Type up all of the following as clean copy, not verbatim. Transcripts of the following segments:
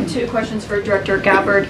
two questions for Director Gabbard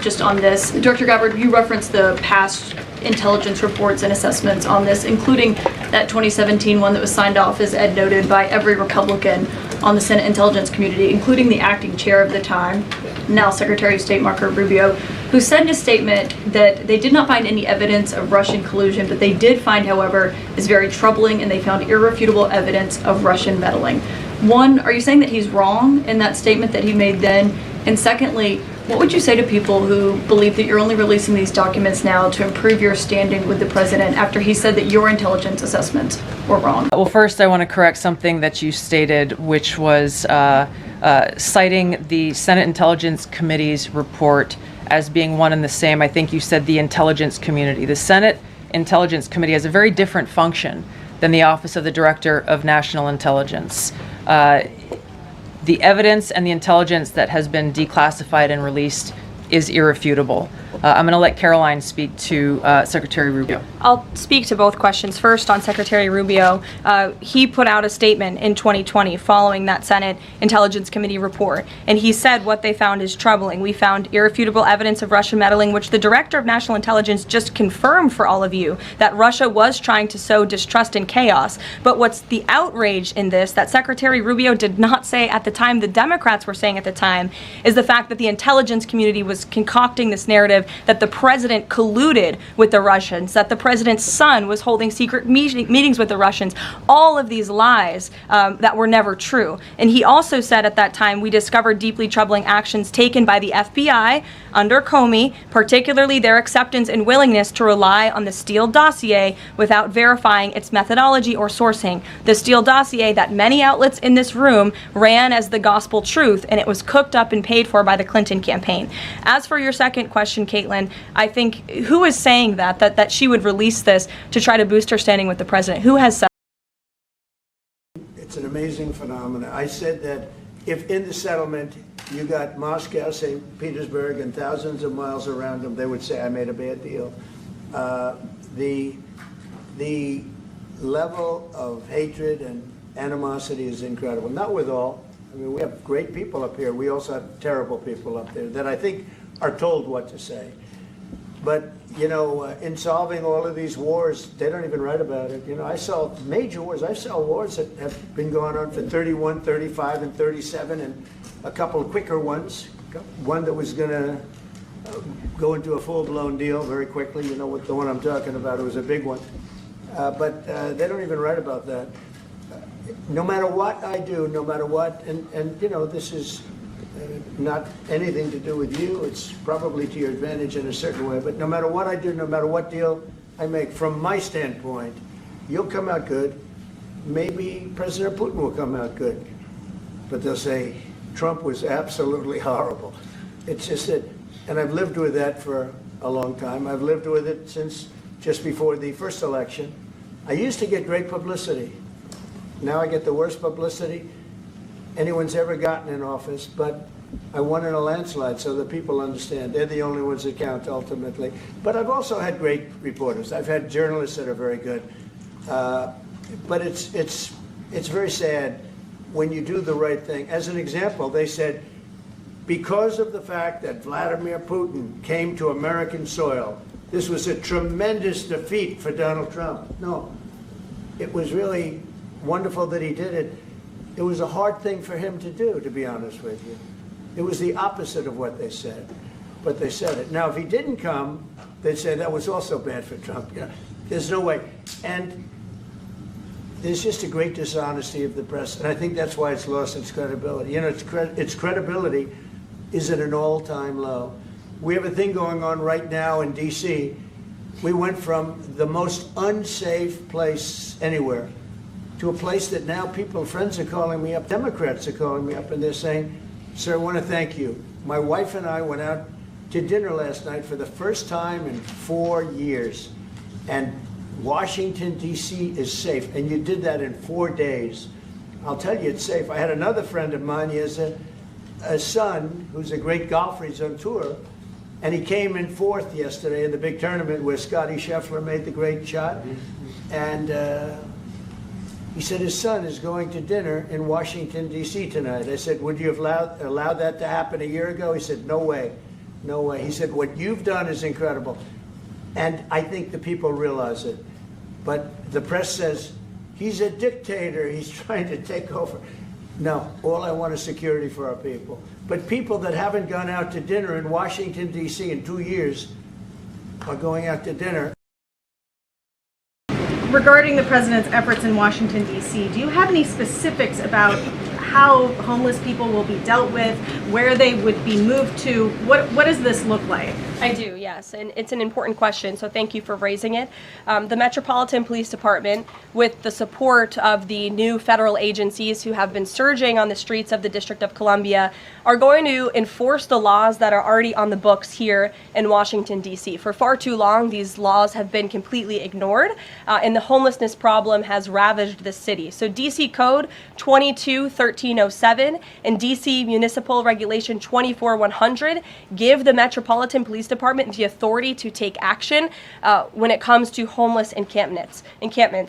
just on this. Director Gabbard, you referenced the past intelligence reports and assessments on this, including that 2017 one that was signed off, as Ed noted, by every Republican on the Senate intelligence community, including the acting chair of the time, now Secretary of State Marco Rubio, who said in a statement that they did not find any evidence of Russian collusion, but they did find, however, is very troubling, and they found irrefutable evidence of Russian meddling. One, are you saying that he's wrong in that statement that he made then? And secondly, what would you say to people who believe that you're only releasing these documents now to improve your standing with the president after he said that your intelligence assessments were wrong? Well, first, I want to correct something that you stated, which was citing the Senate Intelligence Committee's report as being one and the same. I think you said the intelligence community. The Senate Intelligence Committee has a very different function than the Office of the Director of National Intelligence. The evidence and the intelligence that has been declassified and released is irrefutable. I'm going to let Caroline speak to Secretary Rubio. I'll speak to both questions. First, on Secretary Rubio, he put out a statement in 2020 following that Senate Intelligence Committee report, and he said what they found is troubling. We found irrefutable evidence of Russian meddling, which the Director of National Intelligence just confirmed for all of you, that Russia was trying to sow distrust and chaos. But what's the outrage in this, that Secretary Rubio did not say at the time, the Democrats were saying at the time, is the fact that the intelligence community was concocting this narrative that the president colluded with the Russians, that the president's son was holding secret meetings with the Russians, all of these lies that were never true. And he also said at that time, we discovered deeply troubling actions taken by the FBI under Comey, particularly their acceptance and willingness to rely on the Steele dossier without verifying its methodology or sourcing. The Steele dossier that many outlets in this room ran as the gospel truth, and it was cooked up and paid for by the Clinton campaign. As for your second question, Caitlin, I think who is saying that she would release this to try to boost her standing with the president? Who has said? It's an amazing phenomenon. I said that if in the settlement you got Moscow, St. Petersburg, and thousands of miles around them, they would say I made a bad deal. The level of hatred and animosity is incredible. Not with all. I mean, we have great people up here. We also have terrible people up there that I think are told what to say. But, you know, in solving all of these wars, they don't even write about it. You know, I saw major wars. I saw wars that have been going on for 31, 35, and 37, and a couple of quicker ones. One that was going to go into a full-blown deal very quickly. You know what the one I'm talking about. It was a big one. But they don't even write about that. No matter what I do, no matter what, and you know, this is not anything to do with you. It's probably to your advantage in a certain way. But no matter what I do, no matter what deal I make, from my standpoint, you'll come out good. Maybe President Putin will come out good. But they'll say Trump was absolutely horrible. It's just that, and I've lived with that for a long time. I've lived with it since just before the first election. I used to get great publicity. Now I get the worst publicity anyone's ever gotten in office, but I won in a landslide, so that people understand. They're the only ones that count ultimately. But I've also had great reporters. I've had journalists that are very good. But it's very sad when you do the right thing. As an example, they said, because of the fact that Vladimir Putin came to American soil, this was a tremendous defeat for Donald Trump. No, it was really wonderful that he did it. It was a hard thing for him to do, to be honest with you. It was the opposite of what they said, but they said it. Now, if he didn't come, they'd say that was also bad for Trump. You know, there's no way. And there's just a great dishonesty of the press, and I think that's why it's lost its credibility. You know, its credibility is at an all-time low. We have a thing going on right now in D.C. We went from the most unsafe place anywhere to a place that now friends are calling me up, Democrats are calling me up, and they're saying, sir, I want to thank you. My wife and I went out to dinner last night for the first time in 4 years, and Washington, D.C. is safe, and you did that in 4 days. I'll tell you, it's safe. I had another friend of mine, he has a son who's a great golfer, he's on tour, and he came in fourth yesterday in the big tournament where Scotty Scheffler made the great shot, and He said his son is going to dinner in Washington, D.C. tonight. I said, would you have allowed that to happen a year ago? He said, no way, no way. He said, what you've done is incredible. And I think the people realize it. But the press says, he's a dictator, he's trying to take over. No, all I want is security for our people. But people that haven't gone out to dinner in Washington, D.C. in 2 years are going out to dinner. Regarding the president's efforts in Washington, D.C., do you have any specifics about how homeless people will be dealt with, where they would be moved to? What does this look like? I do, yes, and it's an important question, so thank you for raising it. The Metropolitan Police Department, with the support of the new federal agencies who have been surging on the streets of the District of Columbia, are going to enforce the laws that are already on the books here in Washington, D.C. For far too long, these laws have been completely ignored, and the homelessness problem has ravaged the city. So D.C. Code 22-1307 and D.C. Municipal Regulation 24-100 give the Metropolitan Police Department the authority to take action when it comes to homeless encampments.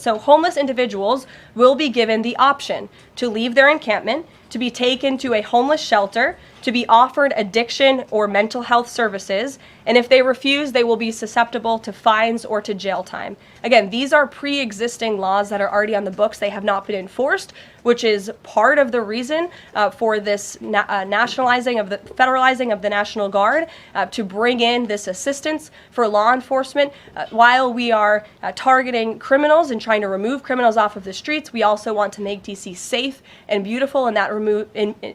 So homeless individuals will be given the option to leave their encampment, to be taken to a homeless shelter, to be offered addiction or mental health services, and if they refuse, they will be susceptible to fines or to jail time. Again, these are pre-existing laws that are already on the books. They have not been enforced, which is part of the reason for this federalizing of the National Guard to bring in this assistance for law enforcement. While we are targeting criminals and trying to remove criminals off of the streets, we also want to make DC safe and beautiful, and that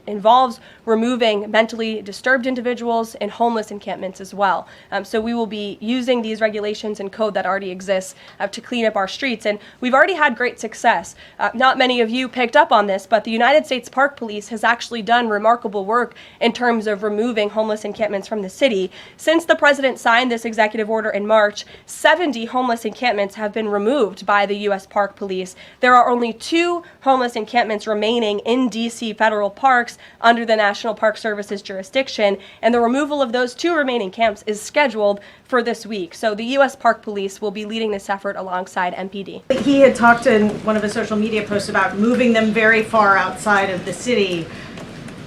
involves removing mentally disturbed individuals and homeless encampments as well. So we will be using these regulations and code that already exists to clean up our streets, and we've already had great success. Not many of you picked up on this, but the United States Park Police has actually done remarkable work in terms of removing homeless encampments from the city. Since the president signed this executive order in March, 70 homeless encampments have been removed by the U.S. Park Police. There are only 2 homeless encampments remaining in D.C. federal parks under the National Park Service's jurisdiction, and the removal of those 2 remaining camps is scheduled for this week. So the U.S. Park Police will be leading this effort alongside MPD. He had talked in one of his social media posts about moving them very far outside of the city.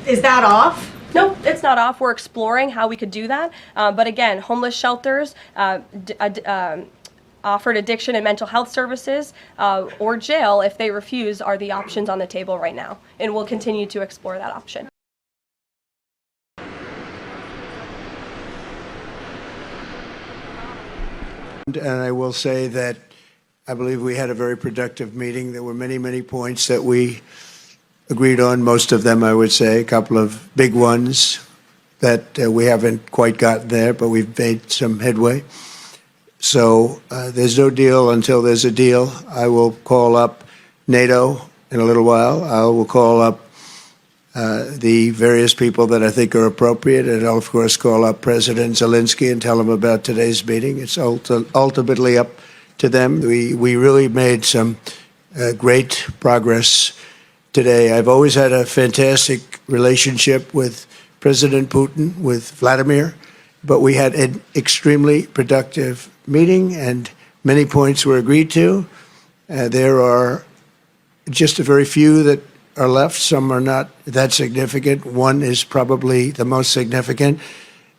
Is that off? No, it's not off. We're exploring how we could do that. But again, homeless shelters, offered addiction and mental health services, or jail if they refuse are the options on the table right now. And we'll continue to explore that option. And I will say that I believe we had a very productive meeting. There were many, many points that we agreed on, most of them, I would say, a couple of big ones that we haven't quite gotten there, but we've made some headway. So there's no deal until there's a deal. I will call up NATO in a little while. I will call up the various people that I think are appropriate, and I'll, of course, call up President Zelensky and tell him about today's meeting. It's ultimately up to them. We really made some great progress today. I've always had a fantastic relationship with President Putin, with Vladimir, but we had an extremely productive meeting, and many points were agreed to. There are just a very few that are left. Some are not that significant. One is probably the most significant,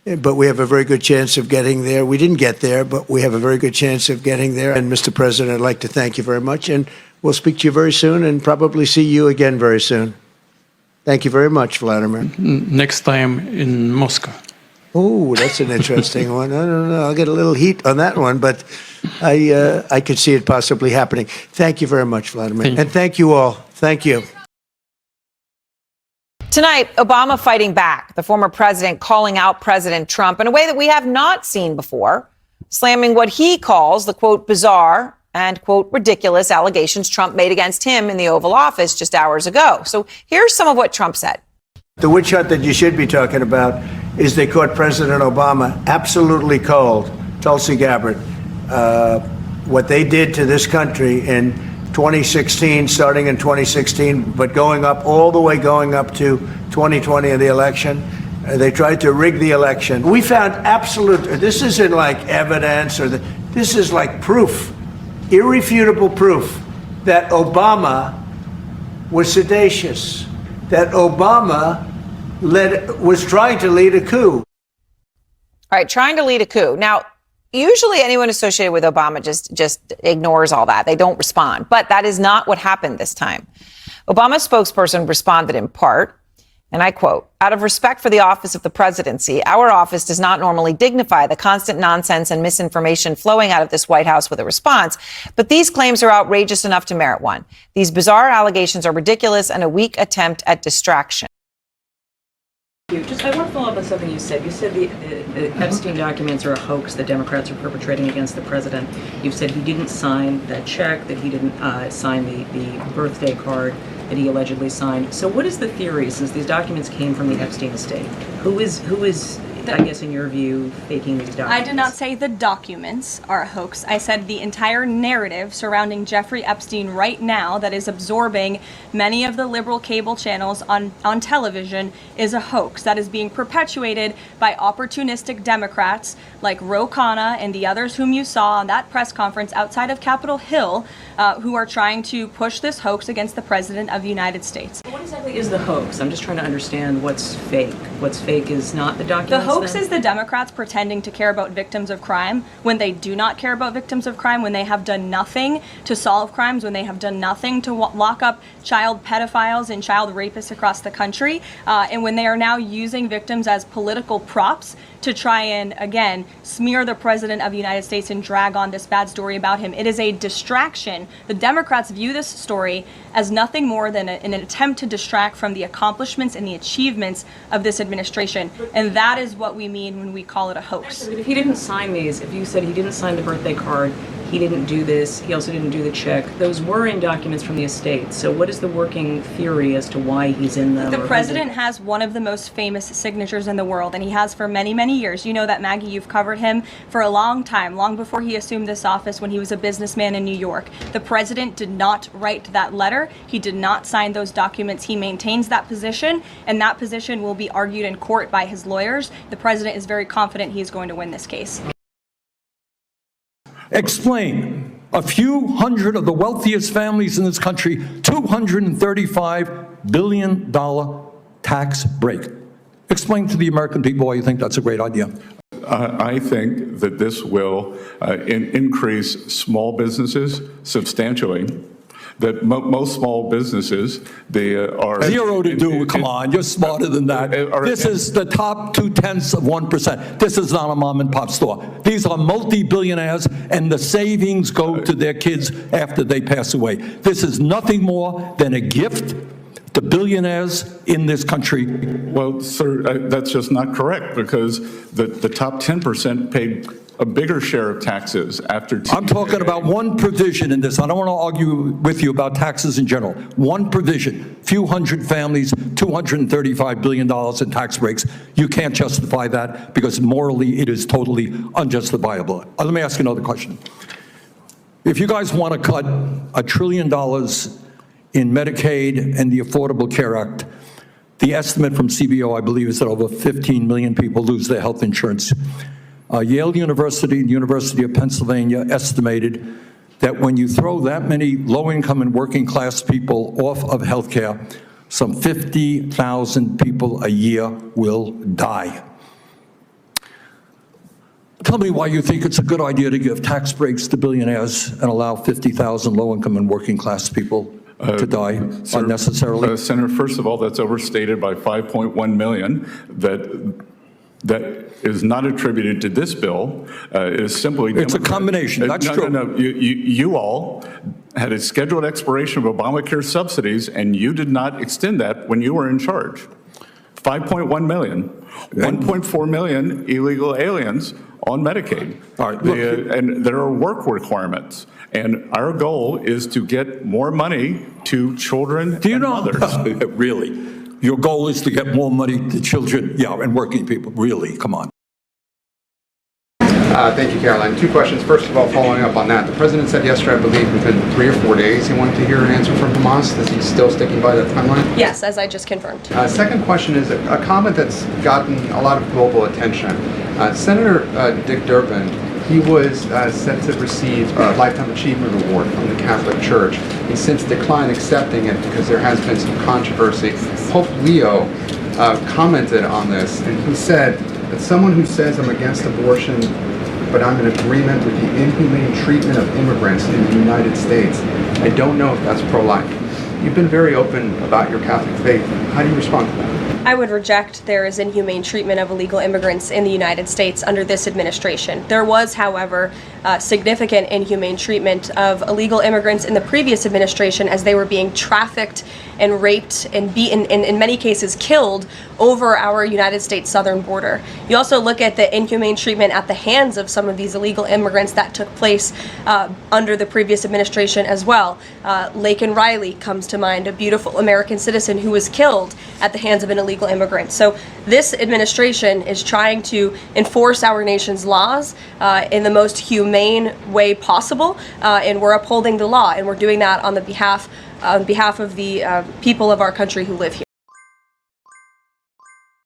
but we have a very good chance of getting there. We didn't get there, but we have a very good chance of getting there. And Mr. President, I'd like to thank you very much, and we'll speak to you very soon and probably see you again very soon. Thank you very much, Vladimir. Next time in Moscow. Oh, that's an interesting one. I don't know. I'll get a little heat on that one, but I could see it possibly happening. Thank you very much, Vladimir. And thank you all. Thank you. Tonight, Obama fighting back, the former president calling out President Trump in a way that we have not seen before, slamming what he calls the, quote, bizarre and, quote, ridiculous allegations Trump made against him in the Oval Office just hours ago. So here's some of what Trump said. The witch hunt that you should be talking about is they caught President Obama absolutely cold, Tulsi Gabbard. What they did to this country in 2016, starting in 2016, but going up all the way going up to 2020 in the election. They tried to rig the election. We found absolute, this isn't like evidence this is like proof, irrefutable proof that Obama was seditious, that Obama was trying to lead a coup. All right, trying to lead a coup. Now, usually anyone associated with Obama just ignores all that. They don't respond. But that is not what happened this time. Obama's spokesperson responded in part, and I quote, "Out of respect for the office of the presidency, our office does not normally dignify the constant nonsense and misinformation flowing out of this White House with a response, but these claims are outrageous enough to merit one. These bizarre allegations are ridiculous and a weak attempt at distraction." Just, I want to follow up on something you said. You said the Epstein documents are a hoax that Democrats are perpetrating against the president. You've said he didn't sign that check, that he didn't sign the birthday card that he allegedly signed. So what is the theory, since these documents came from the Epstein estate? Who is I guess in your view, faking these documents? I did not say the documents are a hoax. I said the entire narrative surrounding Jeffrey Epstein right now that is absorbing many of the liberal cable channels on television is a hoax that is being perpetuated by opportunistic Democrats like Ro Khanna and the others whom you saw on that press conference outside of Capitol Hill, who are trying to push this hoax against the President of the United States. What exactly is the hoax? I'm just trying to understand what's fake. What's fake is not the documents. The hoax is the Democrats pretending to care about victims of crime when they do not care about victims of crime, when they have done nothing to solve crimes, when they have done nothing to lock up child pedophiles and child rapists across the country, and when they are now using victims as political props to try and, again, smear the President of the United States and drag on this bad story about him. It is a distraction. The Democrats view this story as nothing more than an attempt to distract from the accomplishments and the achievements of this administration. And that is what we mean when we call it a hoax. But if he didn't sign these, if you said he didn't sign the birthday card, he didn't do this, he also didn't do the check, those were in documents from the estate. So what is the working theory as to why he's in them? The president has one of the most famous signatures in the world, and he has for many, many years. You know that, Maggie, you've covered him for a long time, long before he assumed this office when he was a businessman in New York. The president did not write that letter. He did not sign those documents. He maintains that position, and that position will be argued in court by his lawyers. The president is very confident he is going to win this case. Explain. A few hundred of the wealthiest families in this country, $235 billion tax break. Explain to the American people why you think that's a great idea. I think that this will increase small businesses substantially. That most small businesses, they are... Zero to do, come on, you're smarter than that. This is the top 0.2%. This is not a mom and pop store. These are multi-billionaires, and the savings go to their kids after they pass away. This is nothing more than a gift to billionaires in this country. Well, sir, that's just not correct, because the top 10% paid a bigger share of taxes after... I'm talking about one provision in this. I don't want to argue with you about taxes in general. One provision, few hundred families, $235 billion in tax breaks. You can't justify that because morally it is totally unjustifiable. Let me ask you another question. If you guys want to cut $1 trillion in Medicaid and the Affordable Care Act, the estimate from CBO, I believe, is that over 15 million people lose their health insurance. Yale University and the University of Pennsylvania estimated that when you throw that many low-income and working-class people off of health care, some 50,000 people a year will die. Tell me why you think it's a good idea to give tax breaks to billionaires and allow 50,000 low-income and working-class people to die unnecessarily? Senator, first of all, that's overstated by 5.1 million. That is not attributed to this bill. It is simply... It's a combination, that's true. No. You all had a scheduled expiration of Obamacare subsidies, and you did not extend that when you were in charge. 5.1 million, 1.4 million illegal aliens on Medicaid. All right, look, and there are work requirements. And our goal is to get more money to children and mothers. Really? Your goal is to get more money to children, and working people. Really, come on. Thank you, Caroline. Two questions. First of all, following up on that, the president said yesterday, I believe, within 3 or 4 days, he wanted to hear an answer from Hamas. Is he still sticking by that timeline? Yes, as I just confirmed. Second question is a comment that's gotten a lot of global attention. Senator Dick Durbin He was set to receive a Lifetime Achievement Award from the Catholic Church. He's since declined accepting it because there has been some controversy. Pope Leo commented on this, and he said that someone who says I'm against abortion, but I'm in agreement with the inhumane treatment of immigrants in the United States, I don't know if that's pro-life. You've been very open about your Catholic faith. How do you respond to that? I would reject there is inhumane treatment of illegal immigrants in the United States under this administration. There was, however, significant inhumane treatment of illegal immigrants in the previous administration as they were being trafficked and raped and beaten, and in many cases killed, over our United States southern border. You also look at the inhumane treatment at the hands of some of these illegal immigrants that took place under the previous administration as well. Laken Riley comes to mind, a beautiful American citizen who was killed at the hands of an illegal immigrant. So this administration is trying to enforce our nation's laws in the most humane way possible, and we're upholding the law, and we're doing that on behalf of the people of our country who live here.